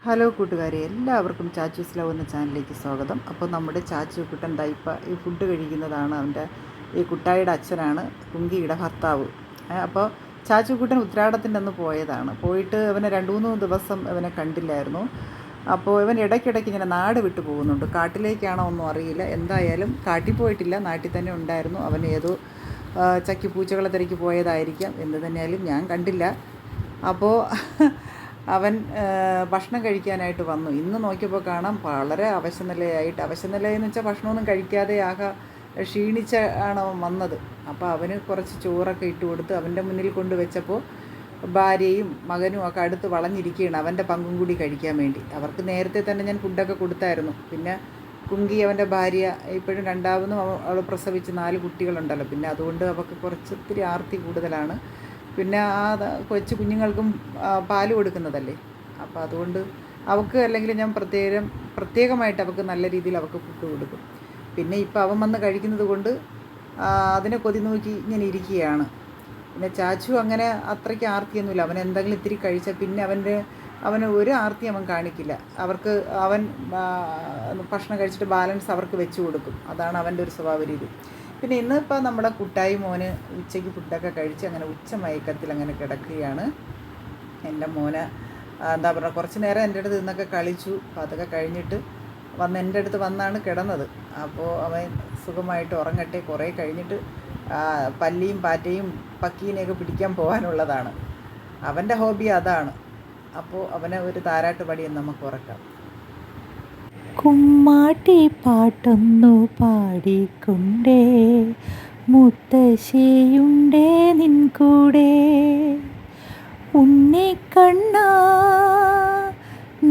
Hello കൂട്ടുകാരെ, എല്ലാവർക്കും ചാച്ചൂസ് love എന്ന ചാനലിലേക്ക് സ്വാഗതം. അപ്പോൾ നമ്മുടെ ചാച്ചു കുട്ടൻ ഇപ്പം ഈ ഫുഡ് കഴിക്കുന്നതാണ്. അവൻ്റെ ഈ കുട്ടായിയുടെ അച്ഛനാണ് കുങ്കിയുടെ ഭർത്താവ്. അപ്പോൾ ചാച്ചു കുട്ടൻ ഉത്രാടത്തിൻ്റെ അന്ന് പോയതാണ്. പോയിട്ട് അവനെ 2-3 ദിവസം അവനെ കണ്ടില്ലായിരുന്നു. അപ്പോൾ ഇവൻ ഇടയ്ക്കിടയ്ക്ക് ഇങ്ങനെ നാട് വിട്ടു പോകുന്നുണ്ട്. കാട്ടിലേക്കാണോ ഒന്നും അറിയില്ല. എന്തായാലും കാട്ടിൽ പോയിട്ടില്ല, നാട്ടിൽ തന്നെ ഉണ്ടായിരുന്നു. അവൻ ഏതോ ചക്കിപ്പൂച്ചകളെ തിരക്കി പോയതായിരിക്കാം. എന്ത് തന്നെയായാലും ഞാൻ കണ്ടില്ല. അപ്പോൾ അവൻ ഭക്ഷണം കഴിക്കാനായിട്ട് വന്നു. ഇന്ന് നോക്കിയപ്പോൾ കാണാം വളരെ അവശനിലയെന്ന് വെച്ചാൽ ഭക്ഷണമൊന്നും കഴിക്കാതെ ആകെ ക്ഷീണിച്ച ആണ് അവൻ വന്നത്. അപ്പോൾ അവന് കുറച്ച് ചോറൊക്കെ ഇട്ട് കൊടുത്ത് അവൻ്റെ മുന്നിൽ കൊണ്ട് വെച്ചപ്പോൾ ഭാര്യയും മകനും ഒക്കെ അടുത്ത് വളഞ്ഞിരിക്കുകയാണ് അവൻ്റെ പങ്കും കൂടി കഴിക്കാൻ വേണ്ടി. അവർക്ക് നേരത്തെ തന്നെ ഞാൻ ഫുഡൊക്കെ കൊടുത്തായിരുന്നു. പിന്നെ കുങ്കി അവൻ്റെ ഭാര്യ ഇപ്പോഴും രണ്ടാമതും അവൾ പ്രസവിച്ച് 4 കുട്ടികളുണ്ടല്ലോ. പിന്നെ അതുകൊണ്ട് അവൾക്ക് ഒത്തിരി ആർത്തി കൂടുതലാണ്. പിന്നെ ആ കൊച്ചു കുഞ്ഞുങ്ങൾക്കും പാൽ കൊടുക്കുന്നതല്ലേ. അപ്പോൾ അതുകൊണ്ട് അവൾക്ക് അല്ലെങ്കിൽ ഞാൻ പ്രത്യേകമായിട്ട് അവൾക്ക് നല്ല രീതിയിൽ അവൾക്ക് ഫുഡ് കൊടുക്കും. പിന്നെ ഇപ്പോൾ അവൻ വന്ന് കഴിക്കുന്നത് കൊണ്ട് അതിനെ കൊതി നോക്കി ഇങ്ങനെ ഇരിക്കുകയാണ്. പിന്നെ ചാച്ചു അങ്ങനെ അത്രയ്ക്ക് ആർത്തിയൊന്നുമില്ല. അവൻ എന്തെങ്കിലും ഇത്തിരി കഴിച്ചാൽ പിന്നെ അവന് ഒരു ആർത്തി അവൻ കാണിക്കില്ല. അവൻ ഭക്ഷണം കഴിച്ചിട്ട് ബാലൻസ് അവർക്ക് വെച്ച് കൊടുക്കും. അതാണ് അവൻ്റെ ഒരു സ്വഭാവ രീതി. പിന്നെ ഇന്നിപ്പോൾ നമ്മുടെ കുട്ടായി മോന് ഉച്ചയ്ക്ക് ഫുഡൊക്കെ കഴിച്ച് അങ്ങനെ മയക്കത്തിൽ അങ്ങനെ കിടക്കുകയാണ്. എൻ്റെ മോന് എന്താ പറയുക, കുറച്ച് നേരം എൻ്റെ അടുത്ത് നിന്നൊക്കെ കളിച്ചു. അപ്പോൾ അതൊക്കെ കഴിഞ്ഞിട്ട് എൻ്റെ അടുത്ത് വന്നാണ് കിടന്നത്. അപ്പോൾ അവൻ സുഖമായിട്ട് ഉറങ്ങട്ടെ. കുറേ കഴിഞ്ഞിട്ട് പല്ലിയും പാറ്റയും പക്കീനെയൊക്കെ പിടിക്കാൻ പോകാനുള്ളതാണ്. അവൻ്റെ ഹോബി അതാണ്. അപ്പോൾ അവനെ ഒരു താരാട്ട് പാടിയെന്ന് നമുക്ക് ഉറക്കാം. കുമ്മാട്ടി പാട്ടൊന്നു പാടിക്കൊണ്ടേ മുത്തശ്ശിയുണ്ടേ നിൻ കൂടെ, ഉണ്ണിക്കണ്ണ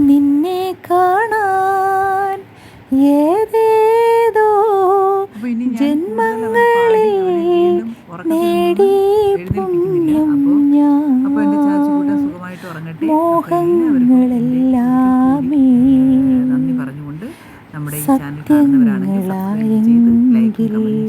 നിന്നെ കാണാൻ ഏതേതോ ജന്മങ്ങളിൽ നേടി പുണ്യം ഞാൻ, മോഹങ്ങളെല്ലാമേ നമ്മുടെ ഈ ചാനൽ കാണുന്നവരാണെങ്കിൽ സബ്സ്ക്രൈബ് ചെയ്ത് ലൈക്ക് കമൻറ്റ്